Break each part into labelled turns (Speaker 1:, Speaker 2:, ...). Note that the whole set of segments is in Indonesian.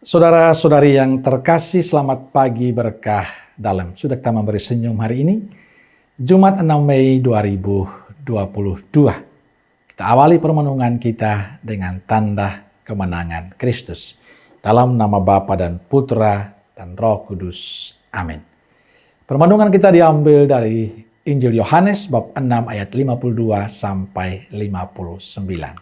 Speaker 1: Saudara-saudari yang terkasih, selamat pagi berkah dalam. Sudah kita memberi senyum hari ini, Jumat 6 Mei 2022. Kita awali permenungan kita dengan tanda kemenangan Kristus. Dalam nama Bapa dan Putra dan Roh Kudus. Amin. Permenungan kita diambil dari Injil Yohanes bab 6 ayat 52 sampai 59.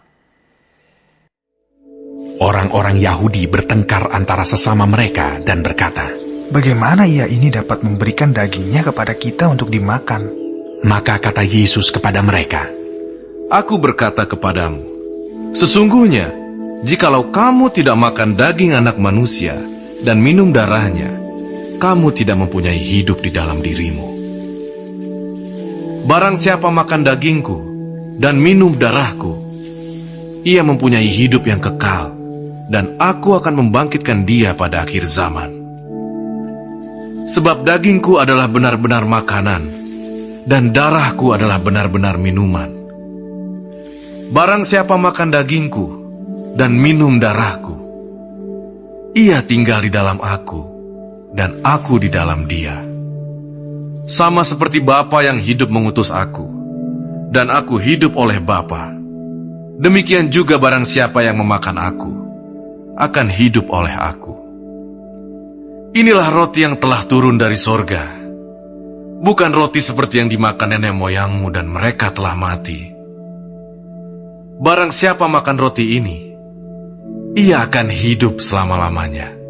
Speaker 2: Orang-orang Yahudi bertengkar antara sesama mereka dan berkata,
Speaker 3: "Bagaimana ia ini dapat memberikan dagingnya kepada kita untuk dimakan?"
Speaker 2: Maka kata Yesus kepada mereka,
Speaker 4: Aku berkata kepadamu, sesungguhnya, jikalau kamu tidak makan daging anak manusia dan minum darahnya, kamu tidak mempunyai hidup di dalam dirimu. Barang siapa makan dagingku dan minum darahku, ia mempunyai hidup yang kekal, dan aku akan membangkitkan dia pada akhir zaman. Sebab dagingku adalah benar-benar makanan, dan darahku adalah benar-benar minuman. Barang siapa makan dagingku dan minum darahku, ia tinggal di dalam aku, dan aku di dalam dia. Sama seperti Bapa yang hidup mengutus aku, dan aku hidup oleh Bapa, demikian juga barang siapa yang memakan aku, akan hidup oleh aku. Inilah roti yang telah turun dari sorga, bukan roti seperti yang dimakan nenek moyangmu dan mereka telah mati. Barang siapa makan roti ini, ia akan hidup selama-lamanya.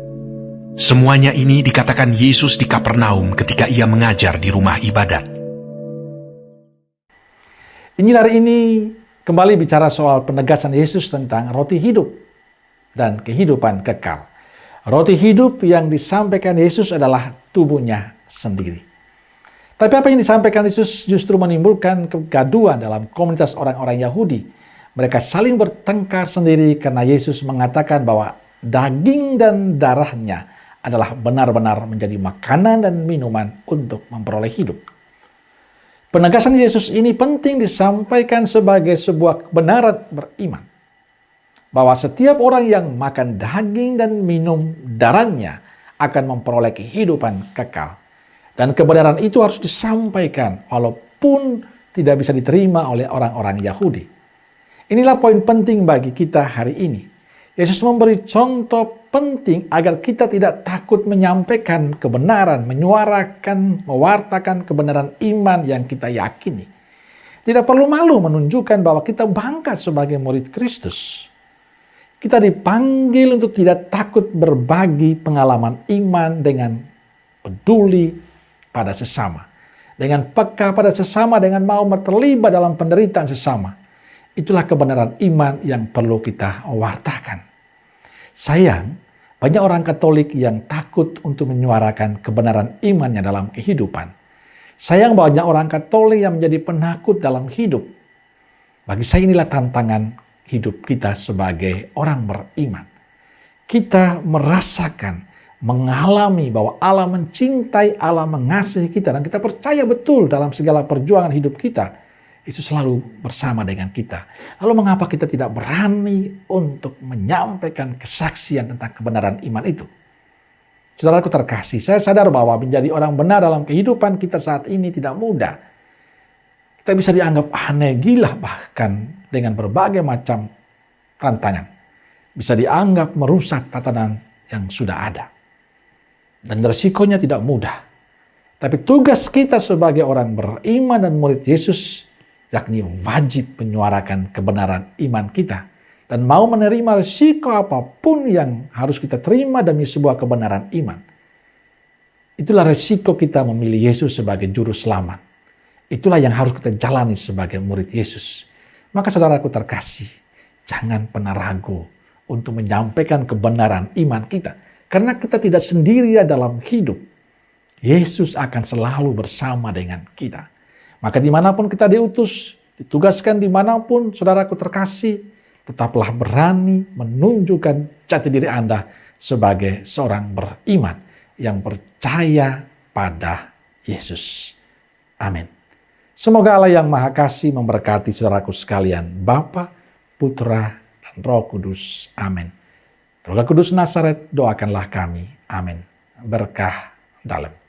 Speaker 2: semuanya ini dikatakan Yesus di Kapernaum ketika ia mengajar di rumah ibadat.
Speaker 1: Injil hari ini kembali bicara soal penegasan Yesus tentang roti hidup dan kehidupan kekal. Roti hidup yang disampaikan Yesus adalah tubuhnya sendiri. Tapi apa yang disampaikan Yesus justru menimbulkan kegaduhan dalam komunitas orang-orang Yahudi. Mereka saling bertengkar sendiri karena Yesus mengatakan bahwa daging dan darahnya adalah benar-benar menjadi makanan dan minuman untuk memperoleh hidup. Penegasan Yesus ini penting disampaikan sebagai sebuah kebenaran beriman, bahwa setiap orang yang makan daging dan minum darahnya akan memperoleh kehidupan kekal. Dan kebenaran itu harus disampaikan walaupun tidak bisa diterima oleh orang-orang Yahudi. Inilah poin penting bagi kita hari ini. Yesus memberi contoh penting agar kita tidak takut menyampaikan kebenaran, menyuarakan, mewartakan kebenaran iman yang kita yakini. Tidak perlu malu menunjukkan bahwa kita bangga sebagai murid Kristus. Kita dipanggil untuk tidak takut berbagi pengalaman iman dengan peduli pada sesama. Dengan peka pada sesama, dengan mau terlibat dalam penderitaan sesama. Itulah kebenaran iman yang perlu kita wartakan. Sayang, banyak orang Katolik yang takut untuk menyuarakan kebenaran imannya dalam kehidupan. Sayang, banyak orang Katolik yang menjadi penakut dalam hidup. Bagi saya inilah tantangan hidup kita sebagai orang beriman. Kita merasakan, mengalami bahwa Allah mencintai, Allah mengasihi kita, dan kita percaya betul dalam segala perjuangan hidup kita, itu selalu bersama dengan kita. Lalu mengapa kita tidak berani untuk menyampaikan kesaksian tentang kebenaran iman itu? Saudaraku terkasih, saya sadar bahwa menjadi orang benar dalam kehidupan kita saat ini tidak mudah. Kita bisa dianggap aneh, gila bahkan dengan berbagai macam tantangan. Bisa dianggap merusak tatanan yang sudah ada. Dan resikonya tidak mudah. Tapi tugas kita sebagai orang beriman dan murid Yesus, yakni wajib menyuarakan kebenaran iman kita. Dan mau menerima risiko apapun yang harus kita terima demi sebuah kebenaran iman. Itulah risiko kita memilih Yesus sebagai juru selamat. Itulah yang harus kita jalani sebagai murid Yesus. Maka saudaraku terkasih, jangan pernah ragu untuk menyampaikan kebenaran iman kita. Karena kita tidak sendirian dalam hidup. Yesus akan selalu bersama dengan kita. Maka dimanapun kita diutus, ditugaskan dimanapun, saudaraku terkasih, tetaplah berani menunjukkan jati diri Anda sebagai seorang beriman yang percaya pada Yesus. Amin. Semoga Allah yang Maha Kasih memberkati saudaraku sekalian, Bapa, Putra, dan Roh Kudus. Amin. Roh Kudus Nazaret, doakanlah kami. Amin. Berkah dalam.